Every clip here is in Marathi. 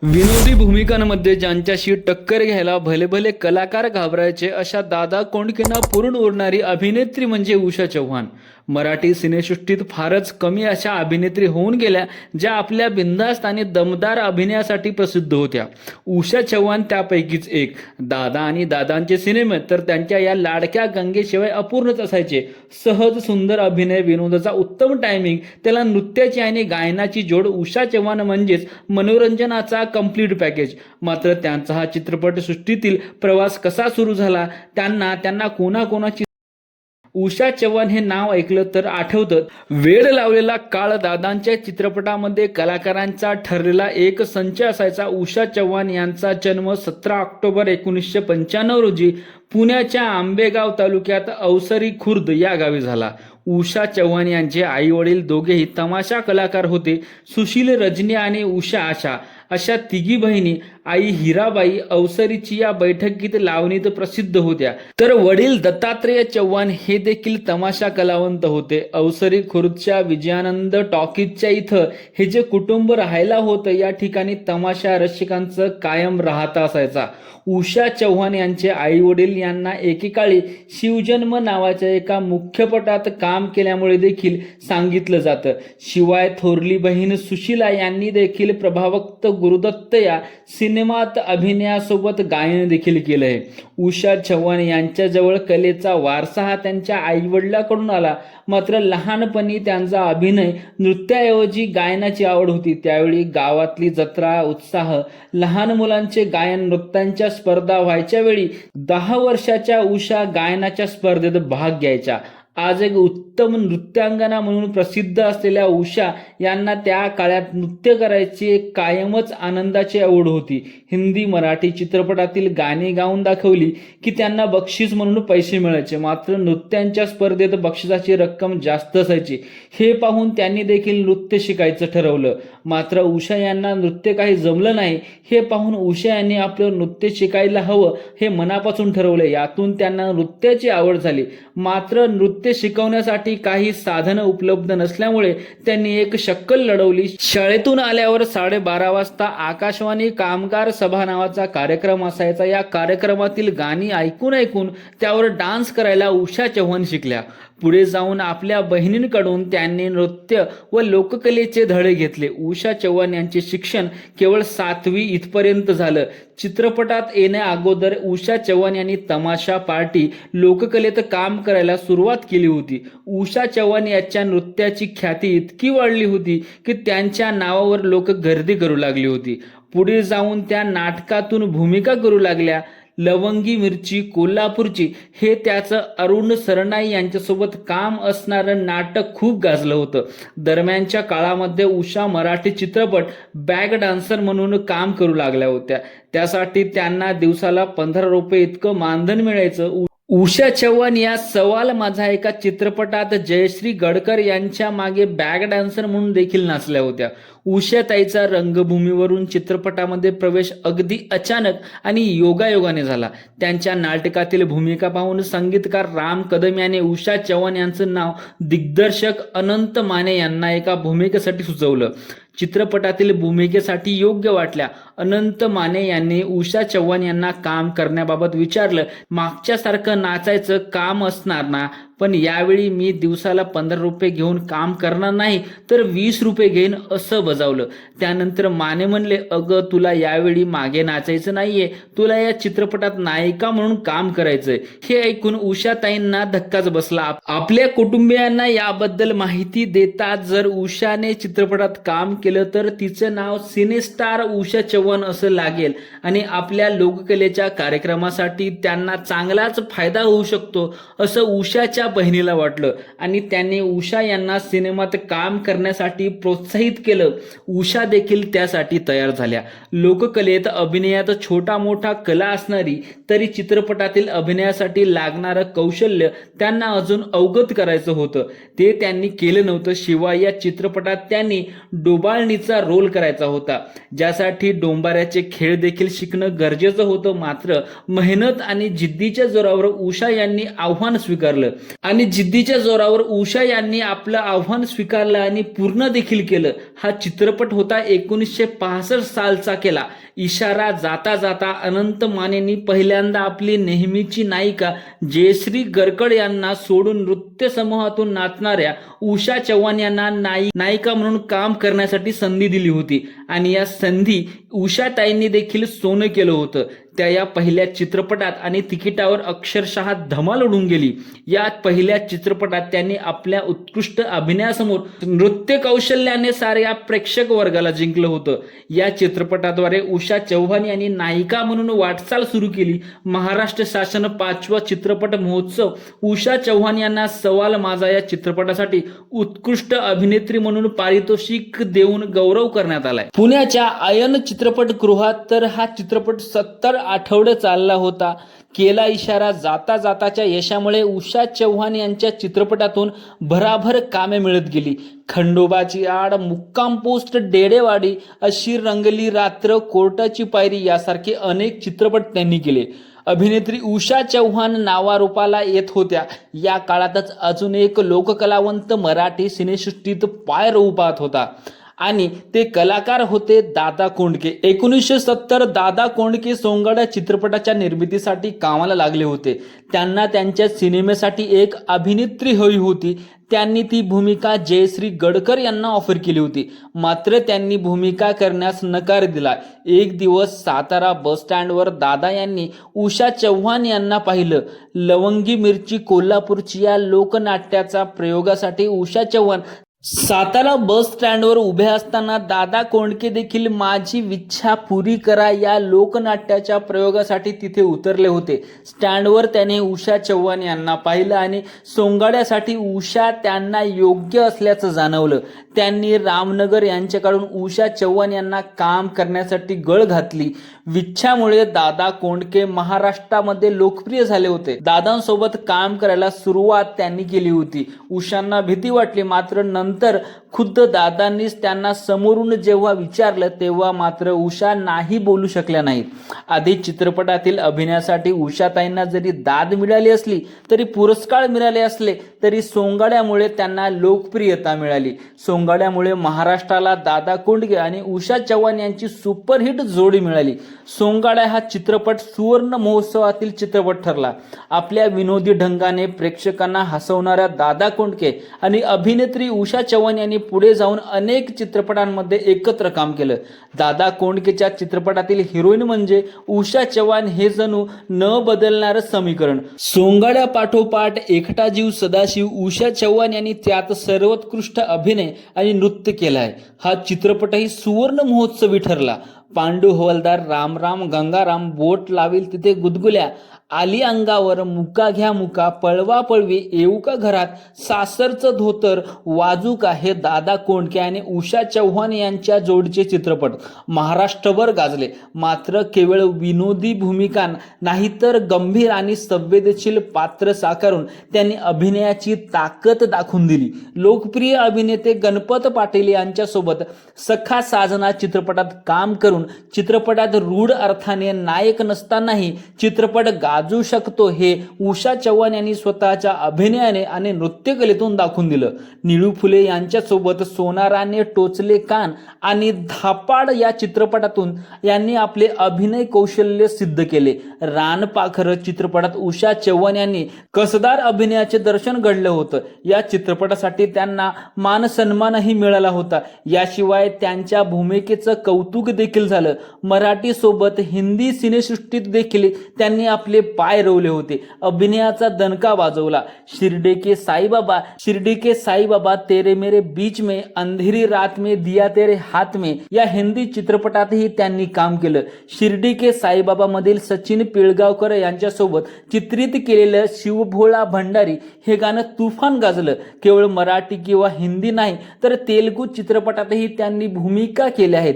विनोदी भूमिकांमध्ये ज्यांच्याशी टक्कर घ्यायला भले भले कलाकार घाबरायचे अशा दादा कोंडकेंना पुरून उरणारी अभिनेत्री म्हणजे उषा चव्हाण. मराठी सिनेसृष्टीत फारच कमी अशा अभिनेत्री होऊन गेल्या ज्या आपल्या बिनधास्त आणि दमदार अभिनयासाठी प्रसिद्ध होत्या. उषा चव्हाण त्यापैकीच एक. दादा आणि दादांचे सिनेमे तर त्यांच्या या लाडक्या गंगेशिवाय अपूर्णच असायचे. सहज सुंदर अभिनय, विनोदाचा उत्तम टायमिंग, त्याला नृत्याची आणि गायनाची जोड. उषा चव्हाण म्हणजेच मनोरंजनाचा कंप्लीट पॅकेज. मात्र त्यांचा हा चित्रपटसृष्टीतील प्रवास कसा सुरू झाला, त्यांना कोणाकोणाची उषा चव्हाण हे नाव ऐकलं तर आठवतं वेड लावलेला काळ. दादांच्या चित्रपटामध्ये कलाकारांचा ठरलेला एक संच असायचा. उषा चव्हाण यांचा जन्म 17 ऑक्टोबर 1995 रोजी पुण्याच्या आंबेगाव तालुक्यात अवसरी खुर्द या गावी झाला. उषा चव्हाण यांचे आई वडील दोघेही तमाशा कलाकार होते. सुशील, रजनी आणि उषा आशा अशा तिघी बहिणी. आई हिराबाई अवसरीची या बैठकीत लावणीत प्रसिद्ध होत्या, तर वडील दत्तात्रेय चव्हाण हे देखील तमाशा कलावंत होते. अवसरी खुर्दच्या विजयानंद टॉकीजच्या इथं हे जे कुटुंब राहायला होतं, या ठिकाणी तमाशा रसिकांचं कायम राहता असायचा. उषा चव्हाण यांचे आई वडील यांना एकेकाळी शिवजन्म नावाच्या एका मुख्यपटात काम केल्यामुळे देखील सांगितलं जातं. शिवाय थोरली बहीण सुशीला यांनी देखील प्रभावक्त गुरुदत्त या सिनेमात अभिनयासोबत गायन देखील केलंय. उषा चव्हाण यांच्याजवळ कलेचा वारसा हा त्यांच्या आईवडिलांकडून आला. मात्र लहानपणी त्यांचा अभिनय नृत्याऐवजी गायनाची आवड होती. त्यावेळी गावातली जत्रा, उत्साह, लहान मुलांचे गायन, नृत्यांच्या स्पर्धा व्हायच्या वेळी 10 वर्षाच्या उषा गायनाच्या स्पर्धेत भाग घ्यायच्या. आज एक उत्तम नृत्यांगना म्हणून प्रसिद्ध असलेल्या उषा यांना त्या काळात नृत्य करायची एक कायमच आनंदाची आवड होती. हिंदी, मराठी चित्रपटातील गाणी गाऊन दाखवली की त्यांना बक्षीस म्हणून पैसे मिळायचे. मात्र नृत्यांच्या स्पर्धेत बक्षिसाची रक्कम जास्त असायची. हे पाहून त्यांनी देखील नृत्य शिकायचं ठरवलं. मात्र उषा यांना नृत्य काही जमलं नाही. हे पाहून उषा यांनी आपलं नृत्य शिकायला हवं हे मनापासून ठरवलं. यातून त्यांना नृत्याची आवड झाली. मात्र नृत्य शिकवण्यासाठी काही साधनं उपलब्ध नसल्यामुळे त्यांनी एक शक्कल लढवली. शाळेतून आल्यावर 12:30 वाजता आकाशवाणी कामगार सभा नावाचा कार्यक्रम असायचा. या कार्यक्रमातील गाणी ऐकून ऐकून त्यावर डान्स करायला उषा चव्हाण शिकल्या. पुढे जाऊन आपल्या बहिणींकडून त्यांनी नृत्य व लोककलेचे धडे घेतले. उषा चव्हाण यांचे शिक्षण केवळ 7वी इथपर्यंत झालं. चित्रपटात येण्या अगोदर उषा चव्हाण यांनी तमाशा, पार्टी, लोककलेत काम करायला सुरुवात केली होती. उषा चव्हाण यांच्या नृत्याची ख्याती इतकी वाढली होती की त्यांच्या नावावर लोक गर्दी करू लागली होती. पुढे जाऊन त्या नाटकातून भूमिका करू लागल्या. लवंगी मिरची कोल्हापूरची हे त्याचं अरुण सरनाई यांच्यासोबत काम असणारं नाटक खूप गाजलं होतं. दरम्यानच्या काळामध्ये उषा मराठी चित्रपट बॅग डान्सर म्हणून काम करू लागल्या होत्या. त्यासाठी त्यांना दिवसाला 15 रुपये इतकं मानधन मिळायचं. उषा चव्हाण या सवाल माझा एका चित्रपटात जयश्री गडकर यांच्या मागे बॅग डान्सर म्हणून देखील नाचल्या होत्या. उषाताईचा रंगभूमीवरून चित्रपटामध्ये प्रवेश अगदी अचानक आणि योगायोगाने झाला. त्यांच्या नाटकातील भूमिका पाहून संगीतकार राम कदम याने उषा चव्हाण यांचं नाव दिग्दर्शक अनंत माने यांना एका भूमिकेसाठी सुचवलं. चित्रपटातील भूमिकेसाठी योग्य वाटल्या अनंत माने यांनी उषा चव्हाण यांना काम करण्याबाबत विचारलं. मागच्यासारखं नाचायचं काम असणार ना, पण यावेळी मी दिवसाला 15 रुपये घेऊन काम करणार नाही तर 20 रुपये घेईन असं बजावलं. त्यानंतर माने म्हणले, अगं तुला यावेळी मागे नाचायचं नाहीये, तुला या चित्रपटात नायिका म्हणून काम करायचंय. हे ऐकून उषाताईंना धक्काच बसला. आपल्या कुटुंबियांना याबद्दल माहिती देतात जर उषाने चित्रपटात काम केलं तर तिचं नाव सिनेस्टार उषा चव्हाण असं लागेल आणि आपल्या लोककलेच्या कार्यक्रमासाठी त्यांना चांगलाच फायदा होऊ शकतो असं उषाच्या बहिणीला वाटलं आणि त्यांनी उषा यांना सिनेमात काम करण्यासाठी प्रोत्साहित केलं. उषा देखील त्यासाठी तयार झाल्या. लोककलेत, अभिनयात छोटा मोठा कला असणारी तरी चित्रपटातील अभिनयासाठी लागणारं कौशल्य त्यांना अजून अवगत करायचं होतं. ते त्यांनी केलं नव्हतं. शिवाय या चित्रपटात त्यांनी डोबाळणीचा रोल करायचा होता, ज्यासाठी डोंबाऱ्याचे खेळ देखील शिकणं गरजेचं होतं. मात्र मेहनत आणि जिद्दीच्या जोरावर उषा यांनी आव्हान स्वीकारलं आणि जिद्दीच्या जोरावर उषा यांनी आपलं आव्हान स्वीकारलं आणि पूर्ण देखील केलं. हा चित्रपट होता 1965 सालचा केला. इशारा जाता जाता अनंत मानेंनी पहिल्यांदा आपली नेहमीची नायिका जयश्री गडकर यांना सोडून नृत्य समूहातून नाचणाऱ्या उषा चव्हाण यांना नायिका म्हणून काम करण्यासाठी संधी दिली होती आणि या संधी उषाताईंनी देखील सोनं केलं होतं. त्या या पहिल्या चित्रपटात आणि तिकिटावर अक्षरशः धमाल उडून गेली. या पहिल्या चित्रपटात त्यांनी आपल्या उत्कृष्ट अभिनयासमोर नृत्य कौशल्याने साऱ्या प्रेक्षक वर्गाला जिंकलं होतं. या चित्रपटाद्वारे उषा चव्हाण यांनी नायिका म्हणून वाटचाल सुरू केली. महाराष्ट्र शासन 5वा चित्रपट महोत्सव उषा चव्हाण यांना सवाल माझा या चित्रपटासाठी उत्कृष्ट अभिनेत्री म्हणून पारितोषिक देऊन गौरव करण्यात आलाय. पुण्याच्या आयन चित्रपटगृहात तर हा चित्रपट 70 आठवडे चालला होता. केला इशारा जाता जाताच्या यशामुळे उषा चव्हाण यांच्या चित्रपटातून भराभर कामे मिळत गेली. खंडोबाची आड, मुक्काम पोस्ट, डेडेवाडी, अशी रंगली रात्र, कोर्टाची पायरी यासारखे अनेक चित्रपट त्यांनी केले. अभिनेत्री उषा चव्हाण नावारूपाला येत होत्या. या काळातच अजून एक लोककलावंत मराठी सिनेसृष्टीत पाय रोवू पाहत होता आणि ते कलाकार होते दादा कोंडके. 1970 दादा कोंडके सोंगाड्या चित्रपटाच्या निर्मितीसाठी कामाला लागले होते. त्यांना त्यांच्या सिनेमेसाठी एक अभिनेत्री हवी होती. त्यांनी ती भूमिका जयश्री गडकर यांना ऑफर केली होती. मात्र त्यांनी भूमिका करण्यास नकार दिला. एक दिवस सातारा बस स्टँडवर दादा यांनी उषा चव्हाण यांना पाहिलं. लवंगी मिरची कोल्हापूरची या लोकनाट्याचा प्रयोगासाठी उषा चव्हाण सातारा बस स्टँडवर उभे असताना दादा कोंडके देखील माझी इच्छा पुरी करा या लोकनाट्याच्या प्रयोगासाठी तिथे उतरले होते. स्टँडवर त्याने उषा चव्हाण यांना पाहिलं आणि सोंगाड्यासाठी उषा त्यांना योग्य असल्याचं जाणवलं. त्यांनी रामनगर यांच्याकडून उषा चव्हाण यांना काम करण्यासाठी गळ घातली. विच्छामुळे दादा कोंडके महाराष्ट्रामध्ये लोकप्रिय झाले होते. दादांसोबत काम करायला सुरुवात त्यांनी केली होती. उषांना भीती वाटली, मात्र नंतर खुद्द दादांनीच त्यांना समोरून जेव्हा विचारलं तेव्हा मात्र उषा नाही बोलू शकल्या नाहीत. आधी चित्रपटातील अभिनयासाठी उषाताईंना जरी दाद मिळाली असली तरी पुरस्कार मिळाले असले तरी सोंगाड्यामुळे त्यांना लोकप्रियता मिळाली. सोंगाड्यामुळे महाराष्ट्राला दादा कोंडके आणि उषा चव्हाण यांची सुपरहिट जोडी मिळाली. सोंगाड्या हा चित्रपट सुवर्ण महोत्सवातील चित्रपट ठरला. आपल्या विनोदी ढंगाने प्रेक्षकांना हसवणाऱ्या दादा कोंडके आणि अभिनेत्री उषा चव्हाण यांनी पुढे जाऊन अनेक चित्रपटांमध्ये एकत्र काम केलं. दादा कोंडकेच्या चित्रपटातील हिरोईन म्हणजे उषा चव्हाण हे जणू न बदलणारं समीकरण. सोंगाड्या पाठोपाठ एकटा जीव सदाशिव, उषा चव्हाण यांनी त्यात सर्वोत्कृष्ट अभिनय आणि नृत्य केलाय. हा चित्रपटही सुवर्ण महोत्सवी ठरला. पांडू हवालदार, रामराम गंगाराम, बोट लावील तिथे गुदगुल्या, आली अंगावर, मुका घ्या मुका, पळवा पळवी, येऊ का घरात, सासरचं धोतर, वाजू का हे दादा कोंडके आणि उषा चव्हाण यांच्या जोडीचे चित्रपट महाराष्ट्रभर गाजले. मात्र केवळ विनोदी भूमिका नाही तर गंभीर आणि संवेदनशील पात्र साकारून त्यांनी अभिनयाची ताकद दाखवून दिली. लोकप्रिय अभिनेते गणपत पाटील यांच्यासोबत सखा साजना चित्रपटात काम करून चित्रपटात रूढ अर्थाने नायक नसतानाही चित्रपट गाजू शकतो हे उषा चव्हाण यांनी स्वतःच्या अभिनयाने आणि नृत्यकलेतून दाखवून दिलं. निळू फुले यांच्यासोबत सोनाराने टोचले कान आणि धापाड या चित्रपटातून यांनी आपले अभिनय कौशल्य सिद्ध केले. रानपाखर चित्रपटात उषा चव्हाण यांनी कसदार अभिनयाचे दर्शन घडलं होतं. या चित्रपटासाठी त्यांना मान सन्मानही मिळाला होता. याशिवाय त्यांच्या भूमिकेचं कौतुक देखील झालं. मराठी सोबत हिंदी सिनेसृष्टीत देखील त्यांनी आपले पाय रोवले होते. अभिनयाचा दणका वाजवला. शिर्डी के साईबाबा, तेरे मेरे बीच में, अंधेरी रात में, दिया तेरे हाथ में या हिंदी चित्रपटातही त्यांनी काम केलं. शिर्डी के साईबाबा मधील सचिन पिळगावकर यांच्यासोबत चित्रित केलेलं शिवभोळा भंडारी हे गाणं तुफान गाजलं. केवळ मराठी किंवा हिंदी नाही तर तेलुगू चित्रपटातही त्यांनी भूमिका केल्या आहेत.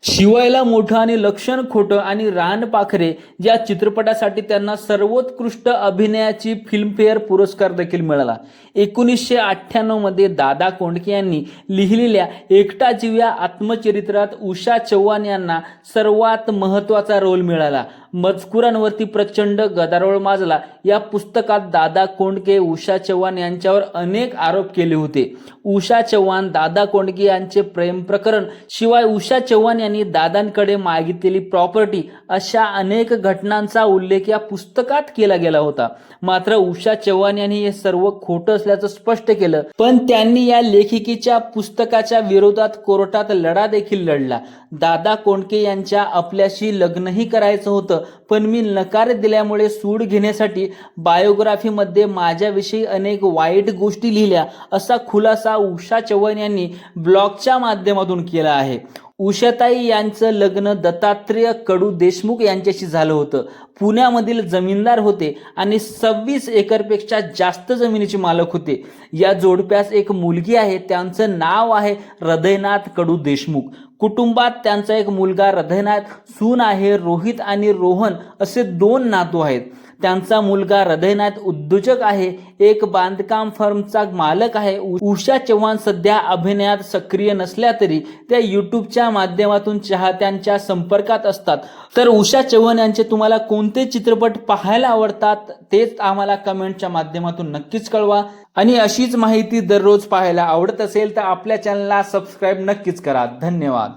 शिवायला मोठं आणि लक्षण खोटं आणि रानपाखरे या चित्रपटासाठी त्यांना सर्वोत्कृष्ट अभिनयाची फिल्मफेअर पुरस्कार देखील मिळाला. 1998 मध्ये दादा कोंडके यांनी लिहिलेल्या एकटा जीव या आत्मचरित्रात उषा चव्हाण यांना सर्वात महत्त्वाचा रोल मिळाला. मजकुरांवरती प्रचंड गदारोळ माजला. या पुस्तकात दादा कोंडके उषा चव्हाण यांच्यावर अनेक आरोप केले होते. उषा चव्हाण दादा कोंडके यांचे प्रेम प्रकरण, शिवाय उषा चव्हाण यांनी दादांकडे मागितलेली प्रॉपर्टी अशा अनेक घटनांचा उल्लेख या पुस्तकात केला गेला होता. मात्र उषा चव्हाण यांनी हे सर्व खोटं असल्याचं स्पष्ट केलं. पण त्यांनी या लेखिकेच्या पुस्तकाच्या विरोधात कोर्टात लढा देखील लढला. दादा कोंडके यांच्या आपल्याशी लग्नही करायचं होतं, पण मी नकार दिल्यामुळे सूड घेण्यासाठी बायोग्राफीमध्ये माझ्याविषयी अनेक वाईट गोष्टी लिहिल्या, असा खुलासा उषा चव्हाण यांनी ब्लॉगच्या माध्यमातून केला आहे. उषाताई यांचं लग्न दत्तात्रेय कडू देशमुख यांच्याशी झालं होतं. पुण्यामधील जमीनदार होते आणि 26 एकरपेक्षा जास्त जमिनीचे मालक होते. या जोडप्यास एक मुलगी आहे, त्यांचं नाव आहे हृदयनाथ कडू देशमुख. कुटुंबात त्यांचा एक मुलगा हृदयनाथ, सून आहे रोहित आणि रोहन असे 2 नातू आहेत. त्यांचा मुलगा हृदयनाथ उद्योजक आहे, एक बांधकाम फर्मचा मालक आहे. उषा चव्हाण सध्या अभिनयात सक्रिय नसल्या तरी त्या यूट्यूबच्या माध्यमातून चाहत्यांच्या संपर्कात असतात. तर उषा चव्हाण यांचे तुम्हाला कोणते चित्रपट पाहायला आवडतात तेच आम्हाला कमेंटच्या माध्यमातून नक्कीच कळवा. आणि अशीच माहिती दररोज पाहायला आवडत असेल तर आपल्या चॅनलला सबस्क्राईब नक्कीच करा. धन्यवाद.